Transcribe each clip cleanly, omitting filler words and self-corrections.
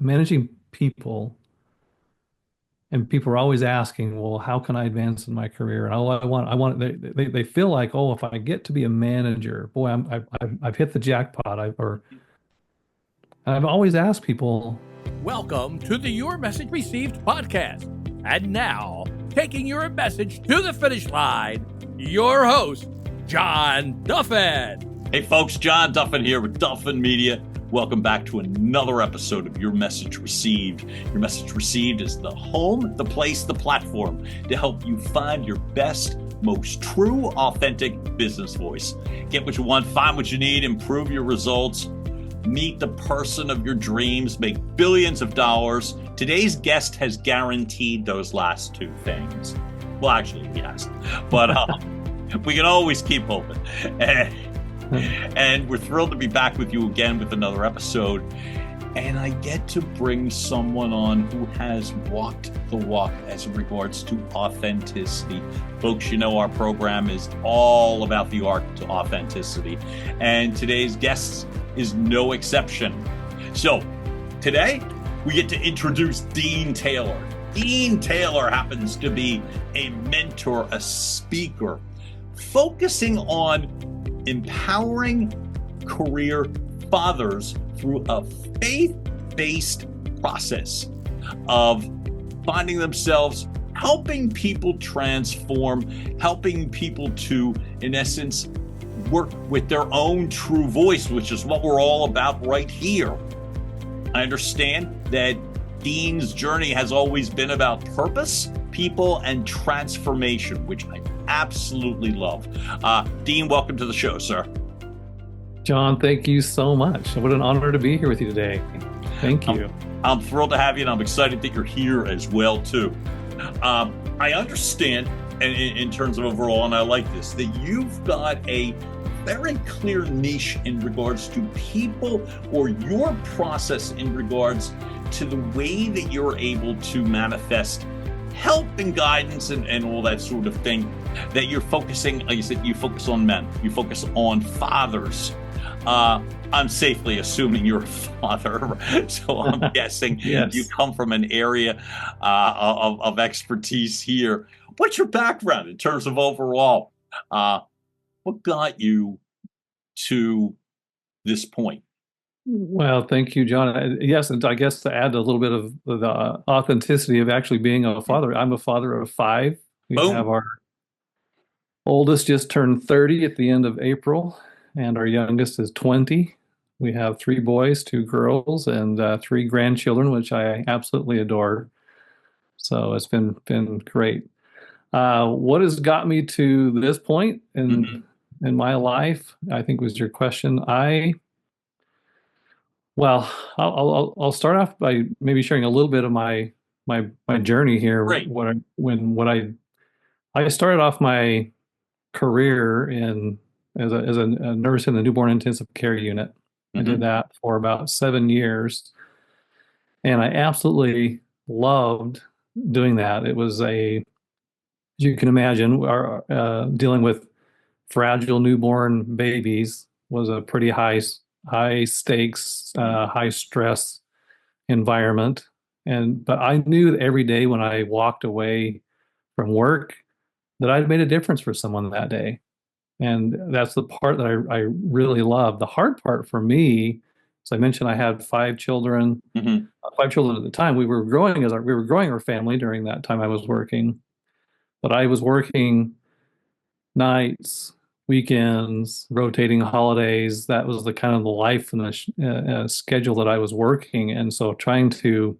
managing people, and people are always asking, well, how can I advance in my career? And they feel like, oh, if I get to be a manager, boy, I've hit the jackpot. I've always asked people, Welcome to the Your Message Received podcast. And now, taking your message to the finish line, your host, John Duffin. Hey folks, John Duffin here with Duffin Media. Welcome back to another episode of Your Message Received. Your Message Received is the home, the place, the platform to help you find your best, most true, authentic business voice. Get what you want, find what you need, improve your results, meet the person of your dreams, make billions of dollars. Today's guest has guaranteed those last two things. Well, actually, yes, but we can always keep hoping. And we're thrilled to be back with you again with another episode. And I get to bring someone on who has walked the walk as regards to authenticity. Folks, you know our program is all about the art to authenticity. And today's guest is no exception. So today we get to introduce Dean Taylor. Dean Taylor happens to be a mentor, a speaker, focusing on empowering career fathers through a faith-based process of finding themselves, helping people transform, helping people to, in essence, work with their own true voice, which is what we're all about right here. I understand that Dean's journey has always been about purpose, people, and transformation, which I absolutely love. Dean, welcome to the show, sir. John, thank you so much. What an honor to be here with you today. Thank you. I'm thrilled to have you, and I'm excited that you're here as well, too. I understand, and in terms of overall, and I like this, that you've got a very clear niche in regards to people or your process in regards to the way that you're able to manifest help and guidance and all that sort of thing, that you're focusing, like you said, you focus on men, you focus on fathers. I'm safely assuming you're a father, so I'm guessing Yes. you come from an area of expertise here. What's your background in terms of overall? What got you to this point? Well, thank you, John. Yes, and I guess to add a little bit of the authenticity of actually being a father, I'm a father of five. We have Boom. our oldest just turned 30 at the end of April, and our youngest is 20. We have three boys, two girls, and three grandchildren, which I absolutely adore. So it's been great. What has got me to this point in my life, I think was your question. Well, I'll start off by maybe sharing a little bit of my journey here. Great. I started off my career as a nurse in the newborn intensive care unit. I did that for about 7 years, and I absolutely loved doing that. It was as you can imagine, dealing with fragile newborn babies was a pretty high stakes, high stress environment. But I knew that every day when I walked away from work that I'd made a difference for someone that day. And that's the part that I really love. The hard part for me, as I mentioned, I had five children. Five children at the time. We were growing our family during that time I was working. But I was working nights, weekends, rotating holidays. That was the kind of the life and the schedule that I was working. And so trying to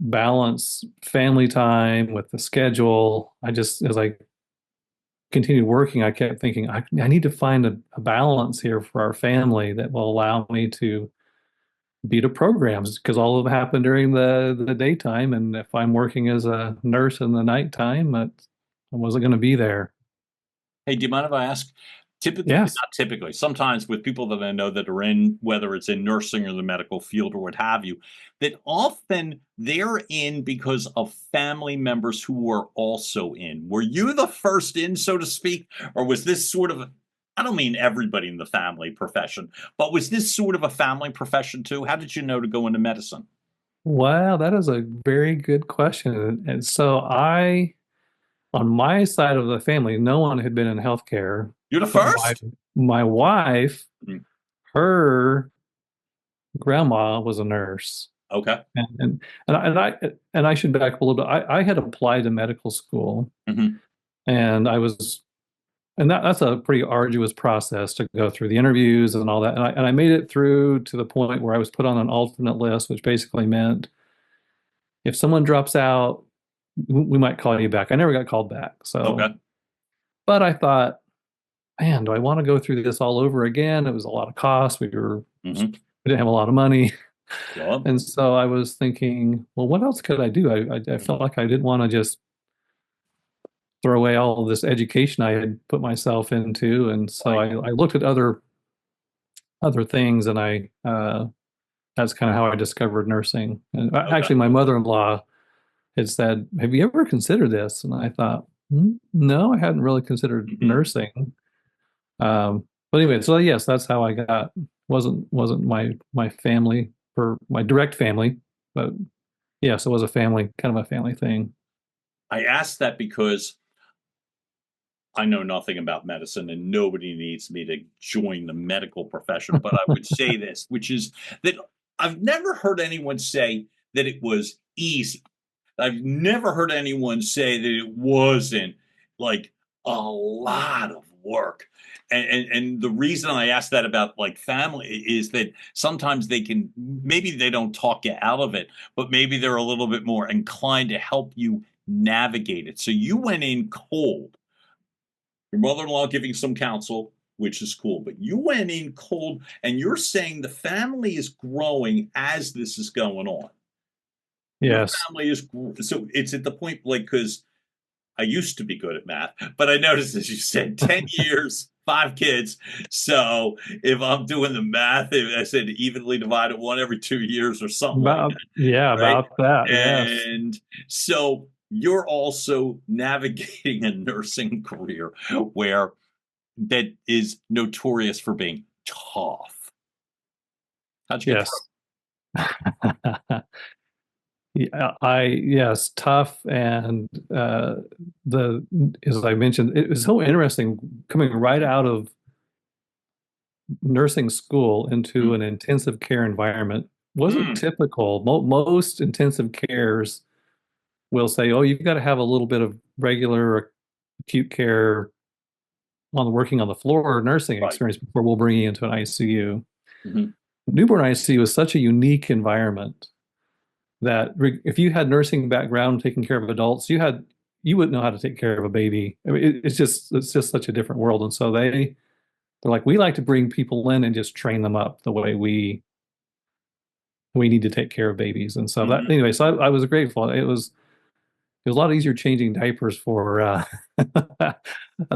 balance family time with the schedule, as I continued working, I kept thinking, I need to find a balance here for our family that will allow me to be to programs, because all of them happen during the daytime. And if I'm working as a nurse in the nighttime, I wasn't going to be there. Hey, do you mind if I ask? Typically, Yes. not typically, sometimes with people that I know that are in, whether it's in nursing or the medical field or what have you, that often they're in because of family members who were also in. Were you the first in, so to speak, or was this sort of I don't mean everybody in the family profession, but was this sort of a family profession too? How did you know to go into medicine? Wow, that is a very good question. And so on my side of the family, no one had been in healthcare, You're the but my first? my wife, Mm, her grandma was a nurse. okay. And I should back up a little bit. I had applied to medical school, Hmm. and that's a pretty arduous process to go through the interviews and all that. And I made it through to the point where I was put on an alternate list, which basically meant if someone drops out, we might call you back. I never got called back. So, Okay. but I thought, man, do I want to go through this all over again? It was a lot of cost. We Hmm. didn't have a lot of money. Well, And so I was thinking, well, what else could I do? I felt like I didn't want to just throw away all of this education I had put myself into. And so right. I looked at other things, and I that's kind of how I discovered nursing. And Okay. actually, my mother-in-law had said, "Have you ever considered this?" And I thought, No, I hadn't really considered Hmm. nursing. But anyway, so yes, that's how I got. Wasn't my family for my direct family, but yes, it was a family kind of a family thing. I asked that because I know nothing about medicine and nobody needs me to join the medical profession, but I would say this, which is that I've never heard anyone say that it was easy. I've never heard anyone say that it wasn't like a lot of work. And the reason I ask that about like family is that sometimes they can, maybe they don't talk you out of it, but maybe they're a little bit more inclined to help you navigate it. So you went in cold, your mother-in-law giving some counsel, which is cool, but you went in cold and you're saying the family is growing as this is going on. Your Yes, family is so it's at the point like because I used to be good at math, but I noticed as you said 10 years, 5 kids. So if I'm doing the math, if I said evenly divided one every 2 years or something like about yeah, that, right? about that. Yes, And so you're also navigating a nursing career where that is notorious for being tough. How'd you get through? yes. Yeah, yes, tough, and the as I mentioned, it was so interesting coming right out of nursing school into Mm, an intensive care environment. Wasn't mm, typical. Most intensive cares will say, "Oh, you've got to have a little bit of regular acute care on working on the floor nursing right. experience before we'll bring you into an ICU." Mhm. Newborn ICU is such a unique environment that if you had nursing background taking care of adults, you wouldn't know how to take care of a baby. I mean, it's just such a different world. And so they're like, we like to bring people in and just train them up the way we need to take care of babies. And so that Mhm. anyway, so I was grateful. It was a lot easier changing diapers for a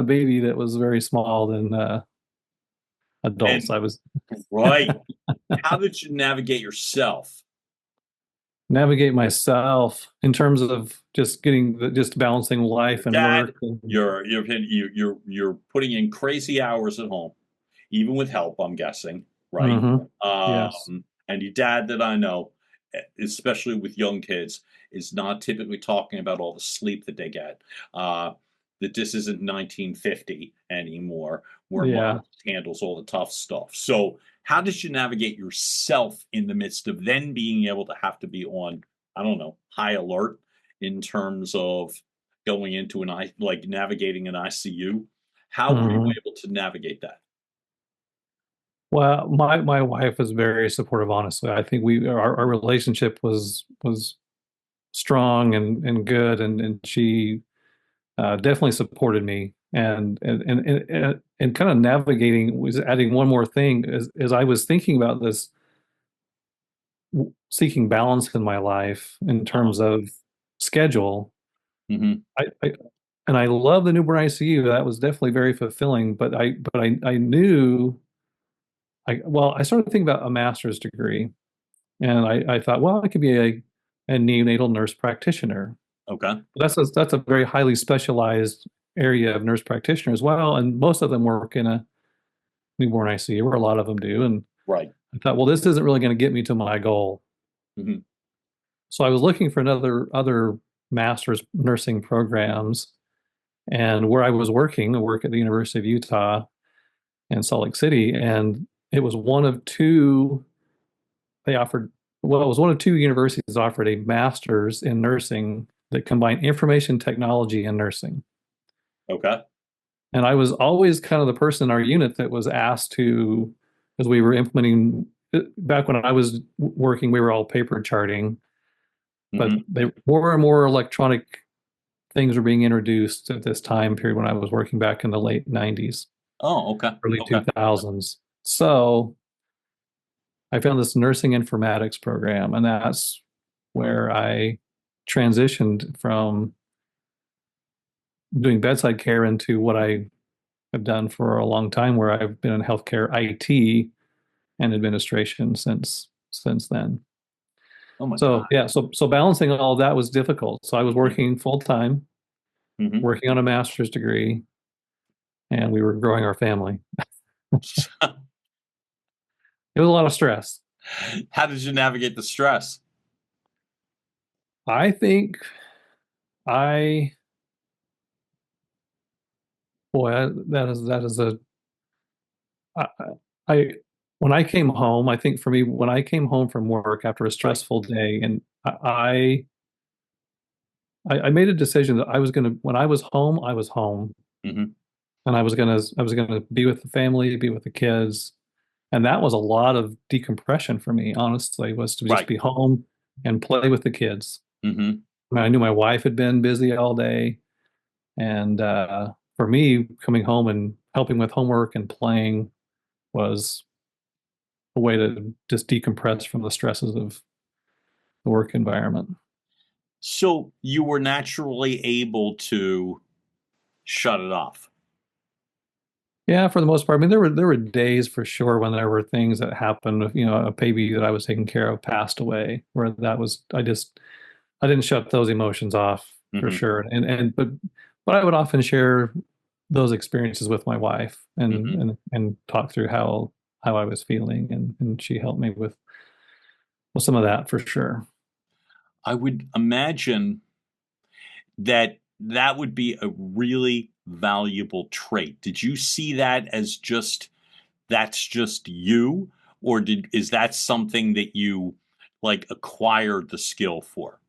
baby that was very small than adults. And I was right. How did you navigate yourself? navigate myself in terms of just balancing Your life and dad, work. And, you're putting in crazy hours at home, even with help, I'm guessing, right? yes. And your dad that I know, especially with young kids, is not typically talking about all the sleep that they get. Uh, that this isn't 1950 anymore, where mom Yeah. handles all the tough stuff. So, how did you navigate yourself in the midst of then being able to have to be on, I don't know, high alert in terms of going into like navigating an ICU? How were you Mhm. able to navigate that? Well, my wife was very supportive, honestly. I think our relationship was strong and good, and she definitely supported me. And kind of navigating was adding one more thing as I was thinking about this, seeking balance in my life in Uh-huh. terms of schedule. Mhm. I love the newborn ICU. That was definitely very fulfilling. But I knew I started thinking about a master's degree. And I thought, well, I could be a neonatal nurse practitioner. Okay. That's a very highly specialized area of nurse practitioner as well. And most of them work in a newborn ICU, where a lot of them do. And Right. I thought, well, this isn't really going to get me to my goal. Hmm. So I was looking for other master's nursing programs. And where I was working, I work at the University of Utah in Salt Lake City, and it was one of two they offered, well, it was one of two universities that offered a master's in nursing that combined information technology and nursing. Okay. And I was always kind of the person in our unit that was asked to, as we were implementing, back when I was working, we were all paper charting, but Hmm. more and more electronic things were being introduced at this time period when I was working back in the late 90s, Oh, okay. early Okay. 2000s. So I found this nursing informatics program, and that's where I transitioned from doing bedside care into what I have done for a long time, where I've been in healthcare IT and administration since then. Oh my So God. yeah, so balancing all of that was difficult. So I was working full time, Hmm. working on a master's degree, and we were growing our family. It was a lot of stress. How did you navigate the stress? I think I, boy, that is a I, I when I came home, I think for me, when I came home from work after a Right. stressful day, and I made a decision that I was gonna, when I was home, Hmm. and I was gonna be with the family, be with the kids, and that was a lot of decompression for me. Honestly, was to just Right. be home and play with the kids. Hmm. I mean, I knew my wife had been busy all day, and for me, coming home and helping with homework and playing was a way to just decompress from the stresses of the work environment. So you were naturally able to shut it off. Yeah, for the most part. I mean, there were days for sure when there were things that happened. You know, a baby that I was taking care of passed away, where that was I didn't shut those emotions off for Hmm. sure. But I would often share those experiences with my wife and Hmm. talk through how I was feeling, and she helped me with some of that for sure. I would imagine that that would be a really valuable trait. Did you see that as just that's just you, or did is that something that you like acquired the skill for?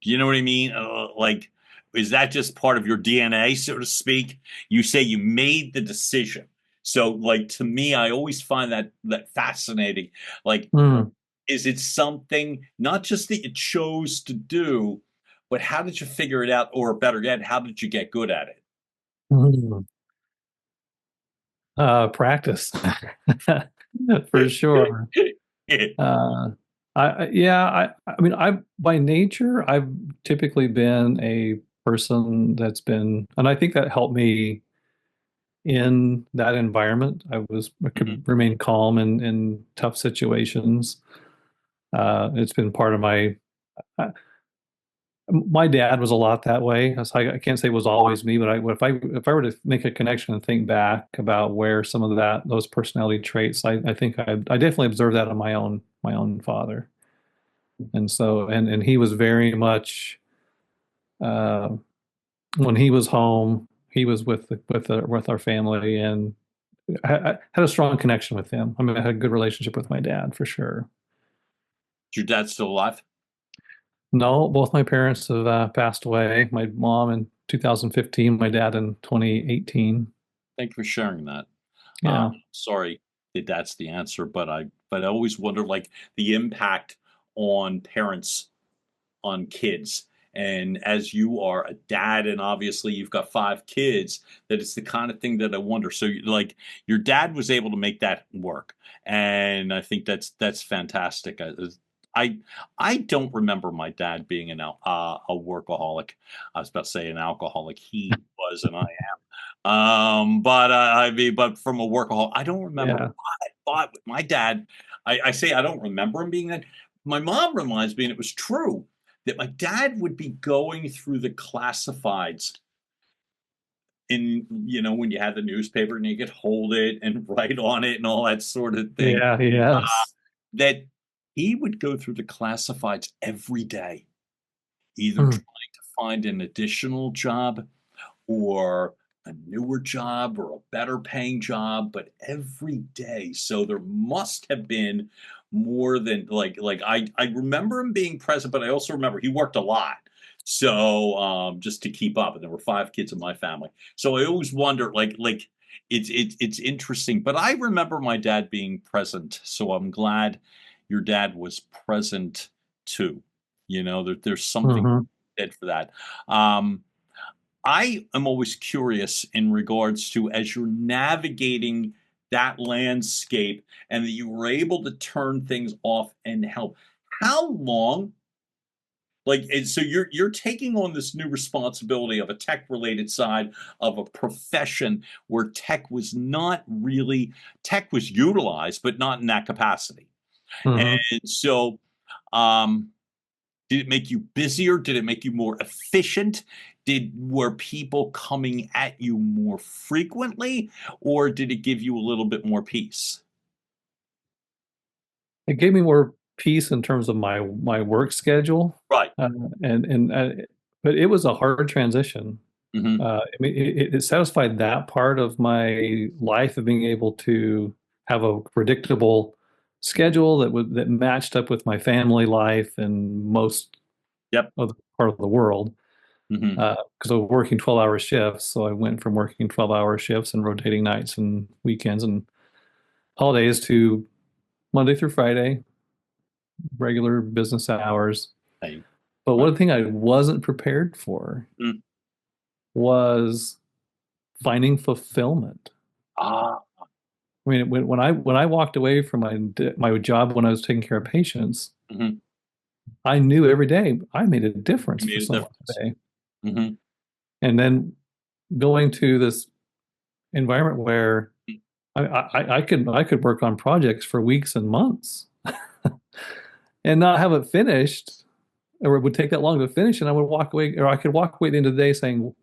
Do you know what I mean? Like, is that just part of your DNA, so to speak? You say you made the decision. So, like to me, I always find that fascinating. Like, Mm. is it something not just that you chose to do, but how did you figure it out? Or better yet, how did you get good at Mm. Practice for sure. it? Uh, yeah, I mean, I by nature, I've typically been a person that's been, and I think that helped me in that environment. I Mhm. could remain calm in tough situations. It's been part of uh, my dad was a lot that way. So I can't say it was always me, but if I were to make a connection and think back about where some of those personality traits, I think I definitely observed that in my own father. And so, and he was very much, uh, when he was home, he was with our family, and I had a strong connection with him. I mean, I had a good relationship with my dad for sure. Is your dad still alive? No, both my parents have passed away. My mom in 2015, my dad in 2018. Thank you for sharing that. Yeah. Sorry that that's the answer, but I always wonder like the impact on parents on kids. And as you are a dad, and obviously you've got 5 kids, that it's the kind of thing that I wonder. So, like, your dad was able to make that work, and I think that's fantastic. I I don't remember my dad being a workaholic. I was about to say an alcoholic. He was, and I but I mean, but from a workaholic, I don't remember. Yeah. I thought with my dad, I say I don't remember him being that. My mom reminds me, and it was true, that my dad would be going through the classifieds in, when you had the newspaper and you could hold it and write on it and all that sort of thing, Yeah, yes. that he would go through the classifieds every day, either Hmm. trying to find an additional job or a newer job or a better paying job, but every day. So there must have been more than I remember him being present, but I also remember he worked a lot. So just to keep up, and there were 5 kids in my family. So I always wonder, it's interesting. But I remember my dad being present. So I'm glad your dad was present too. There's something Hmm. said for that. Um, I am always curious in regards to, as you're navigating that landscape and that you were able to turn things off and help. How long, and so you're taking on this new responsibility of a tech related side of a profession where tech was utilized, but not in that capacity. Hmm. And so um did it make you busier? Did it make you more efficient? Were people coming at you more frequently, or did it give you a little bit more peace? It gave me more peace in terms of my work schedule, Right. uh, and but it was a hard transition. Mhm. I mean, it satisfied that part of my life of being able to have a predictable schedule that matched up with my family life and most Yep. of the part of the world. Mhm. Because I was working 12-hour shifts, so I went from working 12-hour shifts and rotating nights and weekends and holidays to Monday through Friday, regular business hours. Hey. But Right. one thing I wasn't prepared for Mm. was finding fulfillment. Ah. I mean, when I walked away from my job when I was taking care of patients, Mhm. I knew every day I made a difference You for made a someone difference. today. Mhm. And then going to this environment where I could work on projects for weeks and months and not have it finished, or it would take that long to finish, and I would walk away, or I could walk away at the end of the day saying,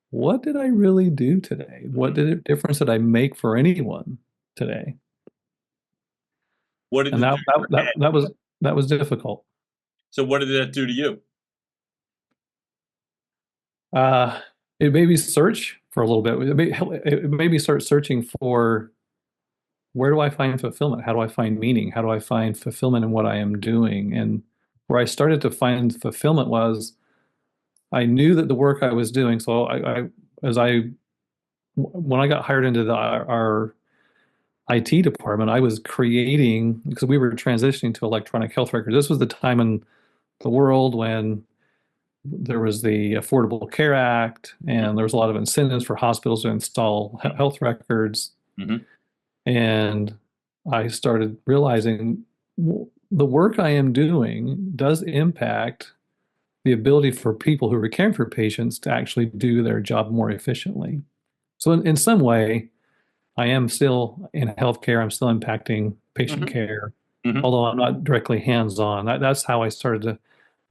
"What did I really do today? What Mhm. difference did I make for anyone today?" What did And it that do to that your that, head? that was difficult. So what did that do to you? Uh, it made me search for a little bit. It made me start searching for, where do I find fulfillment? How do I find meaning? How do I find fulfillment in what I am doing? And where I started to find fulfillment was, I knew that the work I was doing. So as I when I got hired into our IT department, I was creating, because we were transitioning to electronic health records. This was the time in the world when there was the Affordable Care Act, and there was a lot of incentives for hospitals to install health records. Mhm. And I started realizing, the work I am doing does impact the ability for people who are caring for patients to actually do their job more efficiently. So in some way, I am still in healthcare. I'm still impacting patient Mhm. care, Mhm. although I'm not directly hands-on. That's how I started to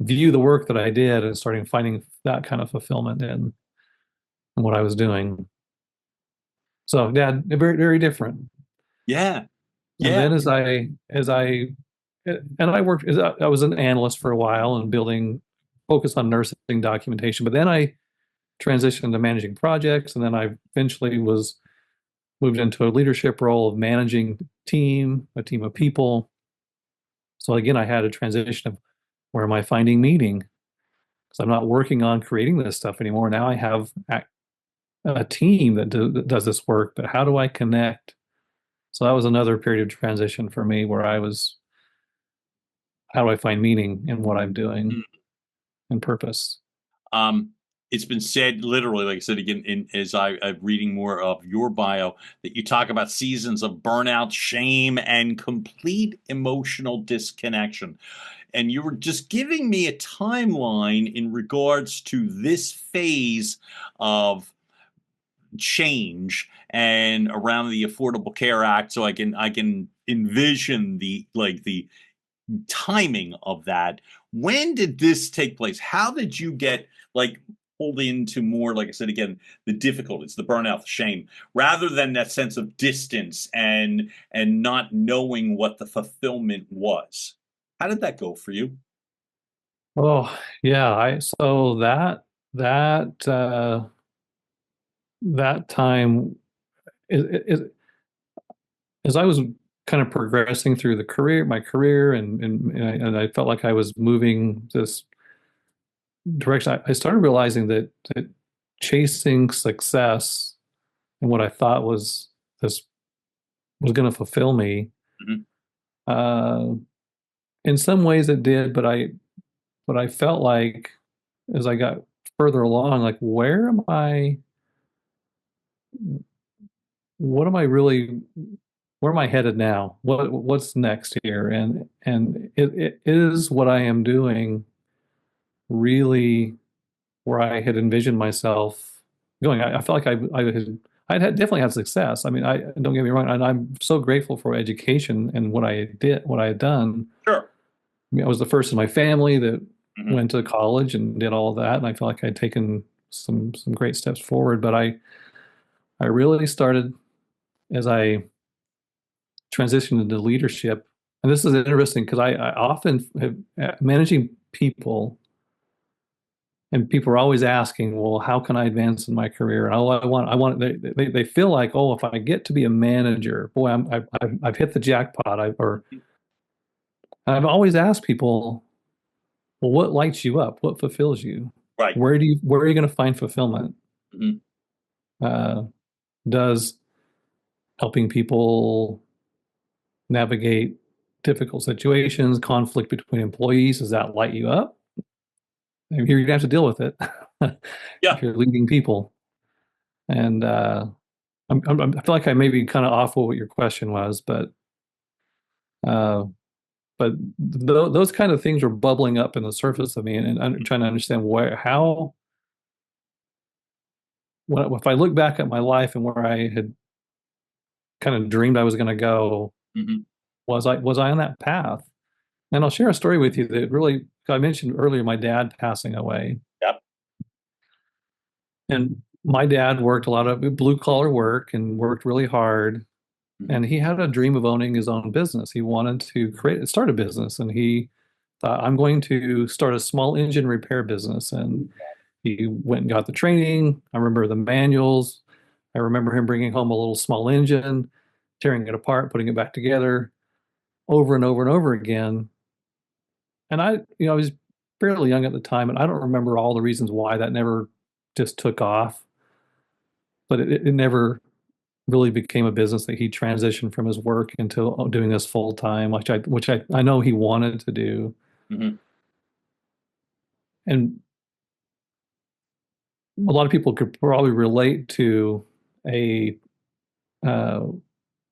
view the work that I did, and starting finding that kind of fulfillment in what I was doing. So yeah, very, very different. Yeah. And Yeah. then and I worked as I was an analyst for a while and focused on nursing documentation, but then I transitioned to managing projects, and then I eventually was moved into a leadership role of managing a team of people. So again, I had a transition of, where am I finding meaning? Because I'm not working on creating this stuff anymore. Now I have a team that does this work, but how do I connect? So that was another period of transition for me, where I was, how do I find meaning in what I'm doing and purpose? Um, it's been said literally, like I said again, as I'm reading more of your bio, that you talk about seasons of burnout, shame, and complete emotional disconnection. And you were just giving me a timeline in regards to this phase of change and around the Affordable Care Act. So I can envision the timing of that. When did this take place? How did you get, like, pulled into more, like I said again, the difficulties, the burnout, the shame, rather than that sense of distance and not knowing what the fulfillment was. How did that go for you? Oh, yeah. I so that that time is as I was kind of progressing through my career, and I felt like I was moving this direction. I started realizing that chasing success and what I thought this was going to fulfill me. Mhm. Uh, in some ways, it did, but I felt like as I got further along, like where am I? What am I really? Where am I headed now? What's next here? And it is what I am doing really where I had envisioned myself going. I felt like I had definitely had success. I mean, I don't get me wrong, and I'm so grateful for education and what I had done. Sure. I mean, I was the first in my family that Hmm. went to college and did all of that, and I felt like I'd taken some great steps forward. But I really started as I transitioned into leadership, and this is interesting because I often have managing people. And people are always asking, well, how can I advance in my career? And they feel like, oh, if I get to be a manager, boy, I've hit the jackpot. I've always asked people, well, what lights you up? What fulfills you? Right. Where are you going to find fulfillment? Hmm. Uh, does helping people navigate difficult situations, conflict between employees, does that light you up? You're going to have to deal with it if Yeah. you're leading people. And I feel like I may be kind of off what your question was, uh, those kind of things were bubbling up in the surface of me, and I'm trying to understand if I look back at my life and where I had kind of dreamed I was going to go, Hmm. was I on that path? And I'll share a story with you that really, I mentioned earlier my dad passing away, Yep. and my dad worked a lot of blue collar work and worked really hard. Hmm. And he had a dream of owning his own business. He wanted to start a business, and he thought, I'm going to start a small engine repair business. And he went and got the training. I remember the manuals. I remember him bringing home a little small engine, tearing it apart, putting it back together over and over and over again. And I was fairly young at the time, and I don't remember all the reasons why that never just took off, but it never really became a business that he transitioned from his work into doing this full time, which I know he wanted to do. Hmm. And a lot of people could probably relate to a uh,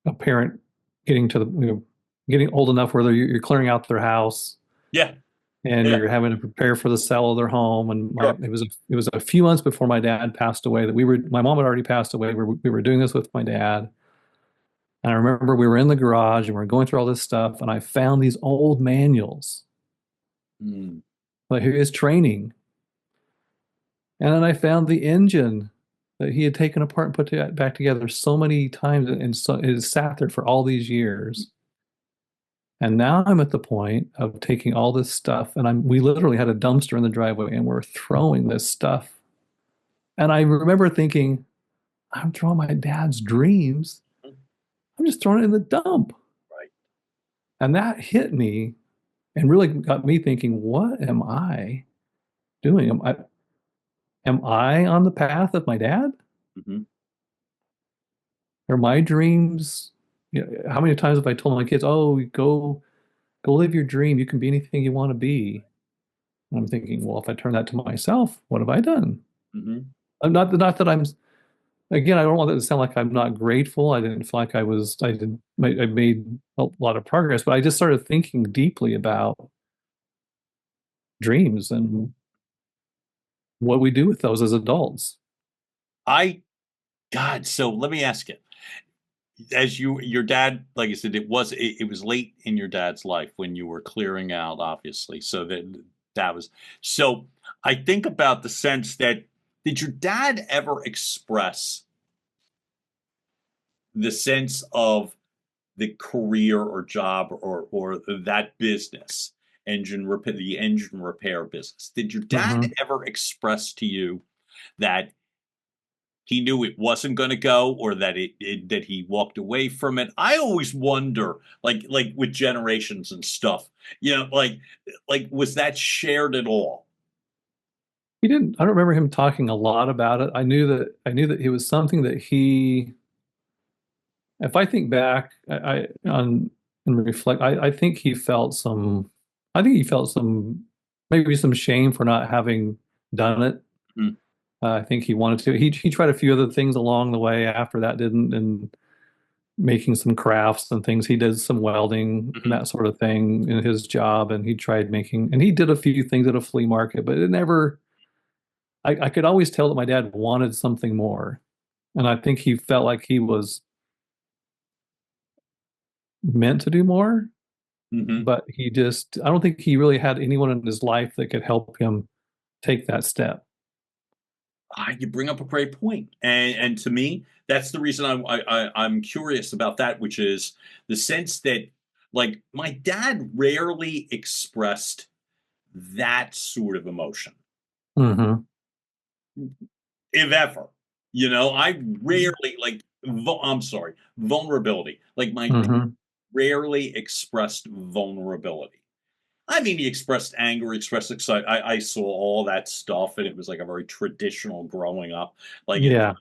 a parent getting to getting old enough where you're clearing out their house Yeah. and Yeah. you're having to prepare for the sale of their home. And Sure. it was a few months before my dad passed away that my mom had already passed away. We were doing this with my dad. And I remember we were in the garage and we are going through all this stuff, and I found these old manuals, Mm. like his training. And then I found the engine that he had taken apart and back together so many times, and so it has sat there for all these years. And now I'm at the point of taking all this stuff, and we literally had a dumpster in the driveway, and we're throwing this stuff. And I remember thinking, I'm throwing my dad's dreams. I'm just throwing it in the dump. Right. And that hit me and really got me thinking, what am I doing? Am I on the path of my dad? Hmm. Are my dreams, how many times have I told my kids, oh, go live your dream. You can be anything you want to be. And I'm thinking, well, if I turn that to myself, what have I done? Hmm. Not that I'm, again, I don't want that to sound like I'm not grateful. I didn't feel like I made a lot of progress, but I just started thinking deeply about dreams and what we do with those as adults. I God. So let me ask you, as your dad, like I said, it was late in your dad's life when you were clearing out, obviously. So that was so. I think about the sense that Did your dad ever express the sense of the career or job or that business, the engine repair business? Did your dad Hmm. ever express to you that he knew it wasn't going to go, or that that he walked away from it? I always wonder, like with generations and stuff, like was that shared at all? He didn't. I don't remember him talking a lot about it. I knew that it was something that he. If I think back, I on and reflect, I think he felt some. I think he felt some, maybe some shame for not having done it. Mm, I think he wanted to. He tried a few other things along the way after that didn't, and making some crafts and things. He did some welding and mhm, that sort of thing in his job, and he tried making, and he did a few things at a flea market, but it never. I could always tell that my dad wanted something more, and I think he felt like he was meant to do more, mhm. but he just. I don't think he really had anyone in his life that could help him take that step. You bring up a great point, and to me, that's the reason I'm curious about that, which is the sense that, like, my dad rarely expressed that sort of emotion, Hmm. if ever. I rarely, like, I'm sorry, vulnerability. Like, my dad Hmm. rarely expressed vulnerability. I mean, he expressed anger, he expressed excitement. I saw all that stuff, and it was like a very traditional growing up, like in Yeah.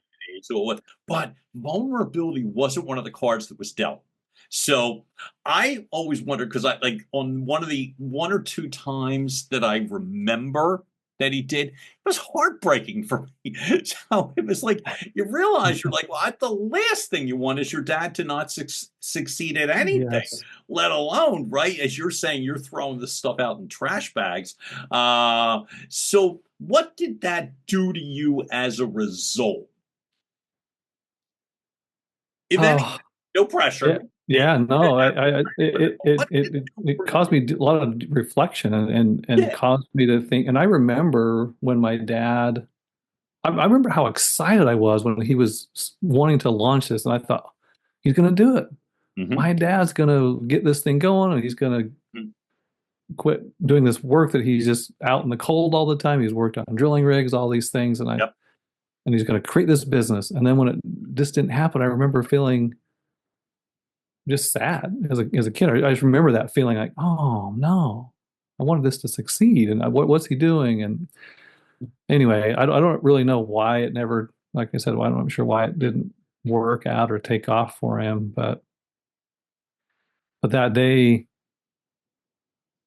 so what, but vulnerability wasn't one of the cards that was dealt. So I always wondered, because I, like, on one or two times that I remember that he did, it was heartbreaking for me. So it was like, you realize, you're like, well, the last thing you want is your dad to not succeed at anything, Yes. let alone, right? As you're saying, you're throwing this stuff out in trash bags. So what did that do to you as a result? If any, Oh, no yeah, pressure. yeah, no, What did it do it for caused me a lot of reflection, and you? caused me to think. And I remember when my dad, I remember how excited I was when he was wanting to launch this, and I thought he's going to do it. Mhm, My dad's going to get this thing going, and he's going to mhm. quit doing this work that he's just out in the cold all the time. He's worked on drilling rigs, all these things, Yep. and he's going to create this business. And then when it just didn't happen, I remember feeling just sad as a kid. I just remember that feeling like, oh no, I wanted this to succeed, and what's he doing? And anyway, I don't really know why it never, like I said, I'm not sure why it didn't work out or take off for him, but that day,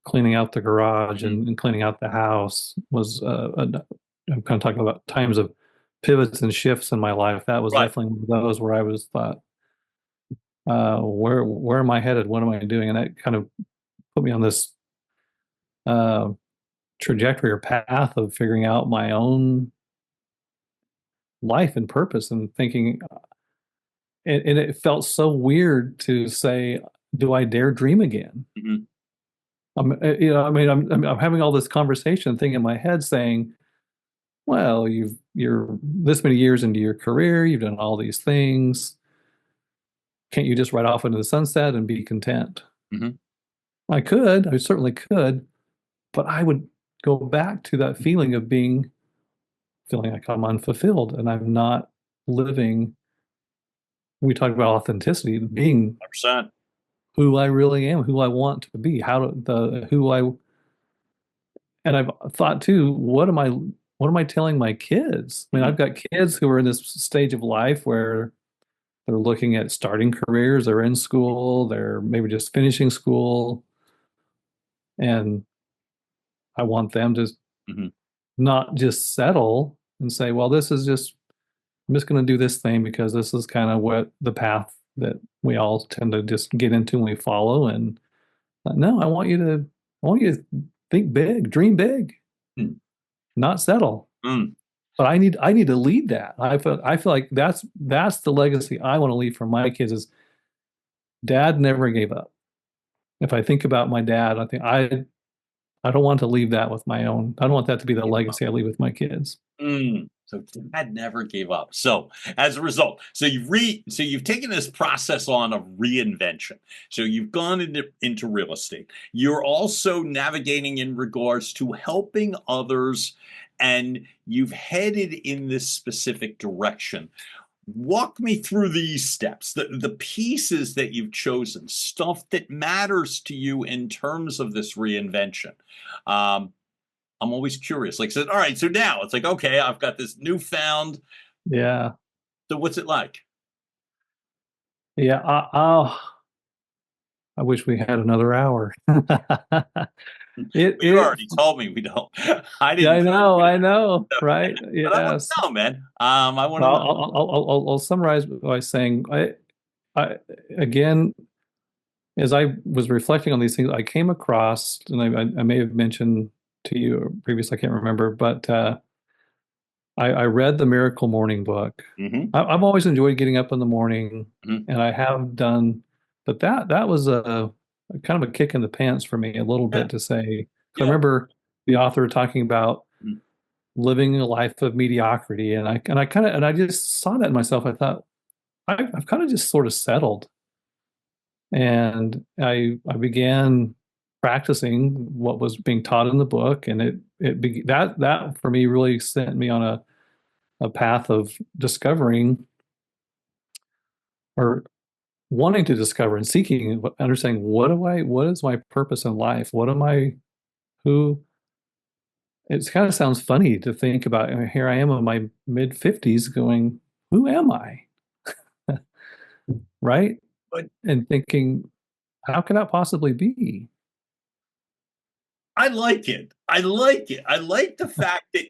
cleaning out the garage Mhm. and cleaning out the house was I'm kind of talking about times of pivots and shifts in my life. That was Right. definitely one of those where I was thought, where am I headed? What am I doing? And that kind of put me on this uh, trajectory or path of figuring out my own life and purpose, and thinking, and it felt so weird to say, do I dare dream again? Mhm. I mean, I'm having all this conversation thing in my head saying, well, you're this many years into your career, you've done all these things. Can't you just ride off into the sunset and be content? Mhm. I certainly could, but I would go back to that feeling of feeling like I'm unfulfilled and I'm not living. We talk about authenticity, being 100%. who I really am, who I want to be, who I, and I've thought too, what am I telling my kids? I mean, Mhm. I've got kids who are in this stage of life where they're looking at starting careers, they're in school, they're maybe just finishing school, and I want them to Mhm. not just settle and say, well, I'm just going to do this thing because this is kind of what the path that we all tend to just get into and we follow. And no, I want you to think big, dream big, Mm. not settle. Mm. But I need to lead that. I feel like that's the legacy I want to leave for my kids is dad never gave up. If I think about my dad, I don't want to leave that with my own. I don't want that to be the legacy I leave with my kids. Mm. So Dad never gave up. So as a result, you've taken this process on of reinvention. So you've gone into real estate. You're also navigating in regards to helping others, and you've headed in this specific direction. Walk me through these steps, the pieces that you've chosen, stuff that matters to you in terms of this reinvention. Um, I'm always curious. Like, so, all right, so now it's like, okay, I've got this newfound. Yeah. So what's it like? Yeah. I wish we had another hour. It, You it, already told me we don't. I yeah, didn't think we I know, had enough right? time, but I want Yes. to know, man. I want to Well, know. I'll summarize by saying, I, again, as I was reflecting on these things, I came across, and I may have mentioned to you previously, I can't remember, but I read the Miracle Morning book. Hmm. I've always enjoyed getting up in the morning, Hmm. and I have done, but that was a kind of a kick in the pants for me a little Yeah, bit to say. 'Cause I yeah. remember the author talking about Mm. living a life of mediocrity, and I just saw that in myself. I thought I've kind of just sort of settled, and I began practicing what was being taught in the book, and that for me really sent me on a path of discovering or wanting to discover and seeking, understanding what is my purpose in life? What am I, who, it kind of sounds funny to think about. I mean, here I am in my mid 50s going, who am I? Right? But And thinking, how can that possibly be? I like it. I like it. I like the fact that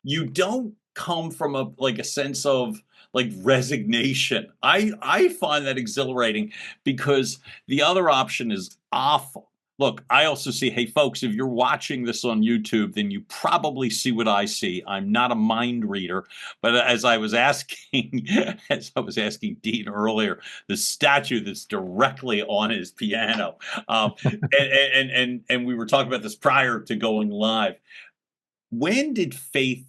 you don't come from a sense of like resignation. I find that exhilarating because the other option is awful. Look, I also see, hey folks, if you're watching this on YouTube, then you probably see what I see. I'm not a mind reader, but as I was asking, as I was asking Dean earlier, the statue that's directly on his piano, and we were talking about this prior to going live. When did faith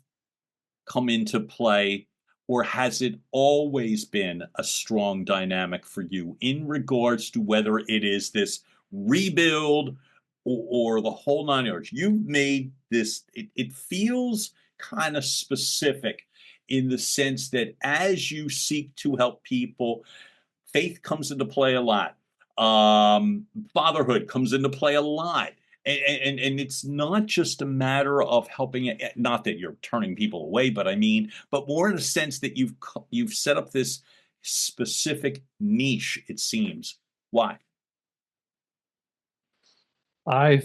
come into play, or has it always been a strong dynamic for you in regards to whether it is this rebuild or the whole nine yards? You've made this, it feels kind of specific in the sense that as you seek to help people, faith comes into play a lot. Fatherhood comes into play a lot. And it's not just a matter of helping, not that you're turning people away, but I mean, but more in a sense that you've set up this specific niche, it seems. Why? I,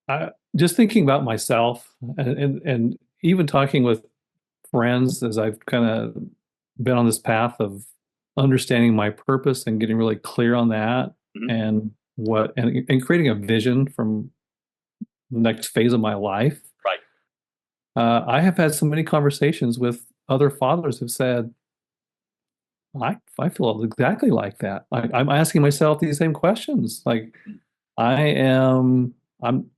I just thinking about myself and even talking with friends as I've kind of been on this path of understanding my purpose and getting really clear on that Mhm. and and creating a vision from the next phase of my life. Right. I have had so many conversations with other fathers who've said, I feel exactly like that. I'm asking myself these same questions. Like Mm. I am, I'm,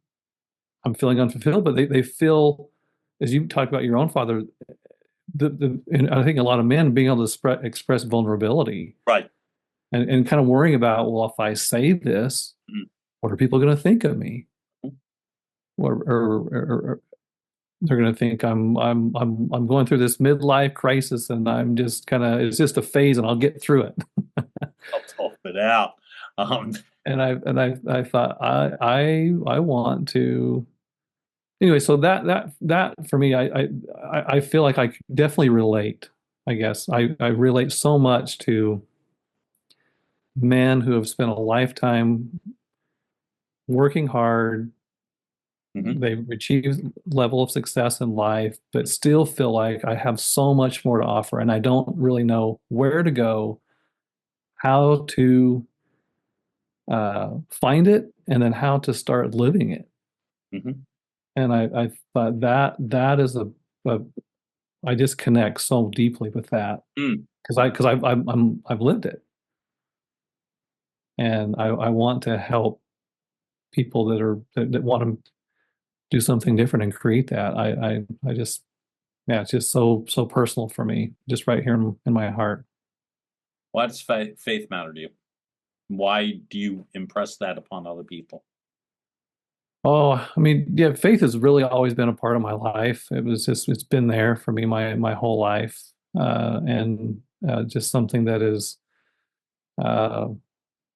I'm feeling unfulfilled, but they feel, as you talked about your own father, and I think a lot of men being able to express vulnerability Right. and kind of worrying about, well, if I say this, Mhm. what are people going to think of me? Mhm. Or they're going to think I'm going through this midlife crisis and I'm just kind of, it's just a phase and I'll get through it. I'll tough it out. Um, I thought I want to anyway. So that for me, I feel like I definitely relate. I guess I relate so much to men who have spent a lifetime working hard. mhm. They've achieved level of success in life, but still feel like I have so much more to offer, and I don't really know where to go, how to find it, and then how to start living it. Mhm. And I thought that is a I just connect so deeply with that Mm. because I've lived it, and I want to help people that want to do something different and create that. I just yeah, it's just so personal for me, just right here in my heart. Why does faith matter to you? Why do you impress that upon other people? Oh, I mean, yeah, faith has really always been a part of my life. It's been there for me my whole life, and just something that is, uh,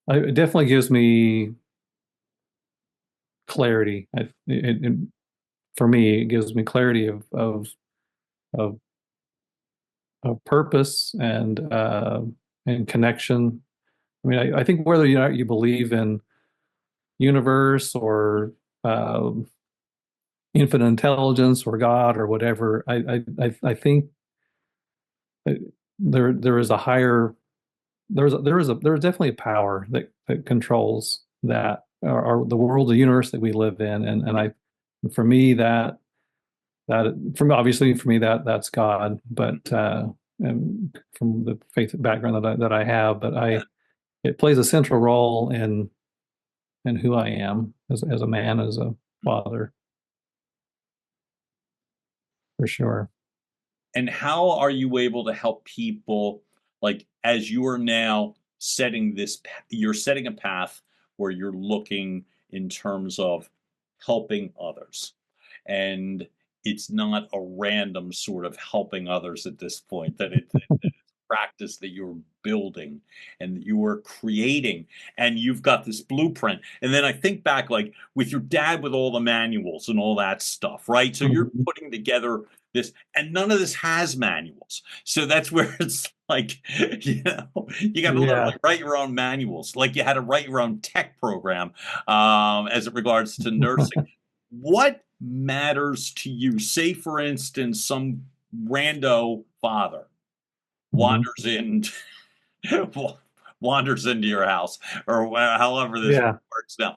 it definitely gives me clarity. For me, it gives me clarity of of purpose and connection. I mean, I think whether you believe in universe or um, infinite intelligence or God or whatever, I think there is a higher there's definitely a power that controls that, or the world, the universe that we live in, and I for me obviously for me that's God, but and from the faith background that I have, but Yeah. it plays a central role in who I am as a man, as a father, for sure. And how are you able to help people, like, as you are now setting you're setting a path where you're looking in terms of helping others, and it's not a random sort of helping others at this point, that it's practice that you're building and that you are creating, and you've got this blueprint. And then I think back, like, with your dad with all the manuals and all that stuff, right? So you're Mhm. putting together this, and none of this has manuals, so that's where it's like, you got to Yeah. literally write your own manuals, like you had to write your own tech program, as it regards to nursing. What matters to you? Say, for instance, some rando father Mhm. wanders in wanders into your house, or however this Yeah. works now,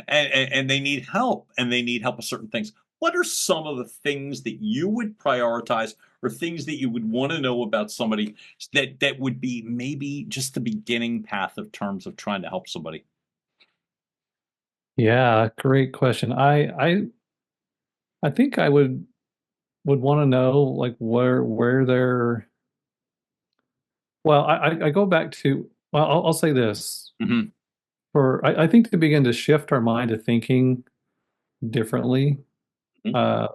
and they need help, and they need help with certain things. What are some of the things that you would prioritize, or things that you would want to know about somebody, that would be maybe just the beginning path of terms of trying to help somebody? Yeah, great question. I think I would want to know, like, where they're well, I go back to, well, I'll say this. Hmm. I think to begin to shift our mind to thinking differently, uh,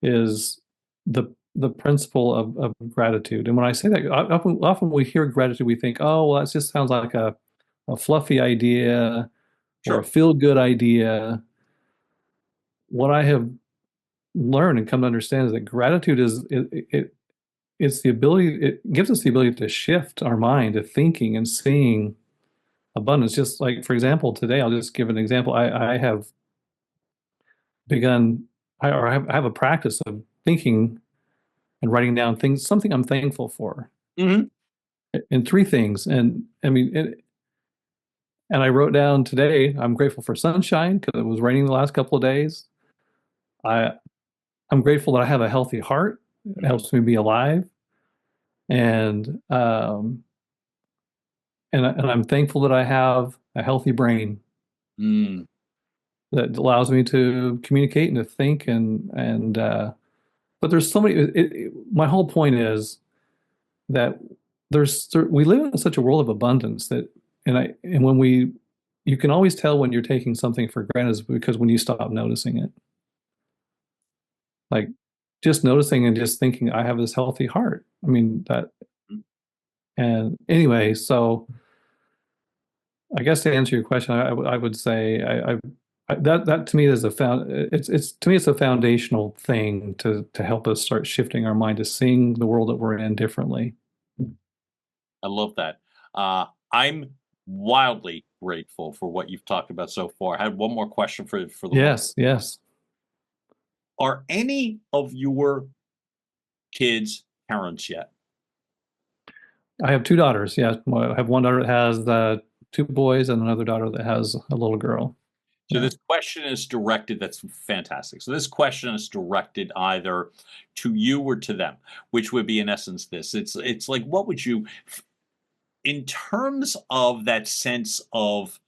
is the principle of gratitude. And when I say that, often we hear gratitude, we think, oh, well, that just sounds like a fluffy idea or a Sure. feel-good idea. What I have learned and come to understand is that gratitude it's the ability, it gives us the ability to shift our mind to thinking and seeing abundance. Just like, for example, today, I'll just give an example. I have begun, I have a practice of thinking and writing down things, something I'm thankful for, Hmm. and three things. And I mean, and I wrote down today, I'm grateful for sunshine because it was raining the last couple of days. I, I'm grateful that I have a healthy heart. It helps me be alive. And, and I'm thankful that I have a healthy brain Mm. that allows me to communicate and to think but there's so many my whole point is that we live in such a world of abundance that and when we you can always tell when you're taking something for granted is because when you stop noticing it, like just noticing and just thinking I have this healthy heart. I mean that. And anyway, so I guess to answer your question, I would say that to me is it's to me it's a foundational thing to help us start shifting our mind to seeing the world that we're in differently. I love that. I'm wildly grateful for what you've talked about so far. I had one more question for the one. Yes, yes. Are any of your kids parents yet? I have two daughters. Yeah, well, I have one daughter that has two boys and another daughter that has a little girl. So Yeah. this question is directed, that's fantastic. So this question is directed either to you or to them, which would be in essence this. It's like, what would you, in terms of that sense of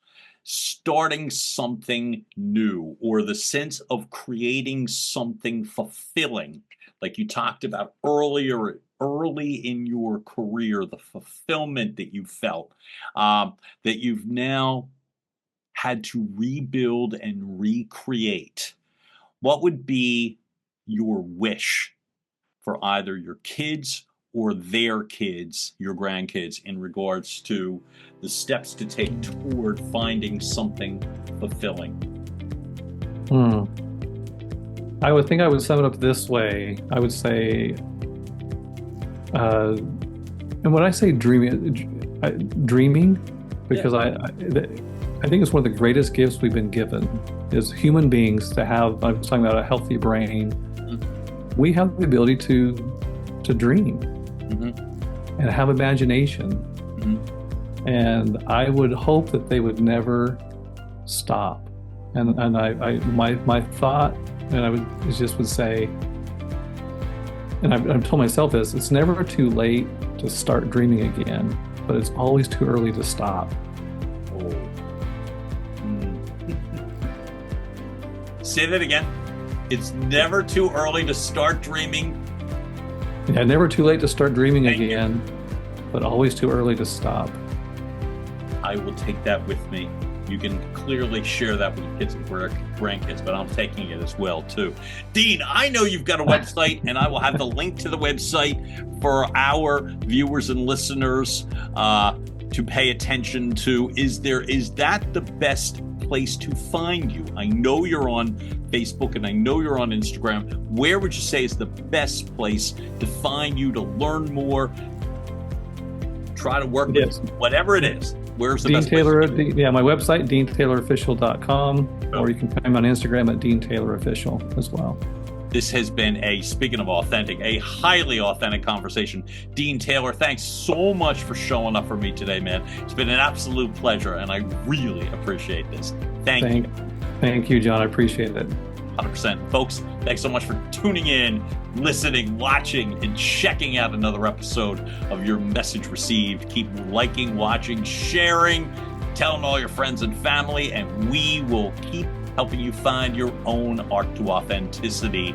starting something new, or the sense of creating something fulfilling, like you talked about early in your career, the fulfillment that you felt, that you've now had to rebuild and recreate. What would be your wish for either your kids or their kids, your grandkids, in regards to the steps to take toward finding something fulfilling? I would sum it up this way. I would say, and when I say dreaming, because I think it's one of the greatest gifts we've been given as human beings to have. I'm talking about a healthy brain. Mm-hmm. We have the ability to dream and have imagination. Mm-hmm. And I would hope that they would never stop. And my thought, and I would say, and I've told myself this: it's never too late to start dreaming again, but it's always too early to stop. Say that again. It's never too early to start dreaming. Yeah, never too late to start dreaming again, but always too early to stop. I will take that with me. You can clearly share that with your kids and grandkids, but I'm taking it as well, too. Dean, I know you've got a website, and I will have the link to the website for our viewers and listeners to pay attention to. Is that the best place to find you? I know you're on Facebook and I know you're on Instagram. Where would you say is the best place to find you, to learn more, try to work with whatever it is? Where's the Dean best Taylor, place? my website, DeanTaylorOfficial.com, or you can find me on Instagram at DeanTaylorOfficial as well. This has been speaking of authentic, a highly authentic conversation. Dean Taylor, thanks so much for showing up for me today, man. It's been an absolute pleasure, and I really appreciate this. Thank you. Thank you, John. I appreciate it. 100%. Folks, thanks so much for tuning in, listening, watching, and checking out another episode of Your Message Received. Keep liking, watching, sharing, telling all your friends and family, and we will keep helping you find your own arc to authenticity.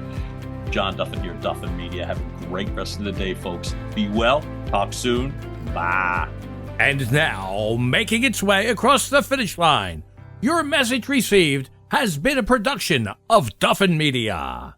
John Duffin here, Duffin Media. Have a great rest of the day, folks. Be well. Talk soon. Bye. And now, making its way across the finish line, Your Message Received has been a production of Duffin Media.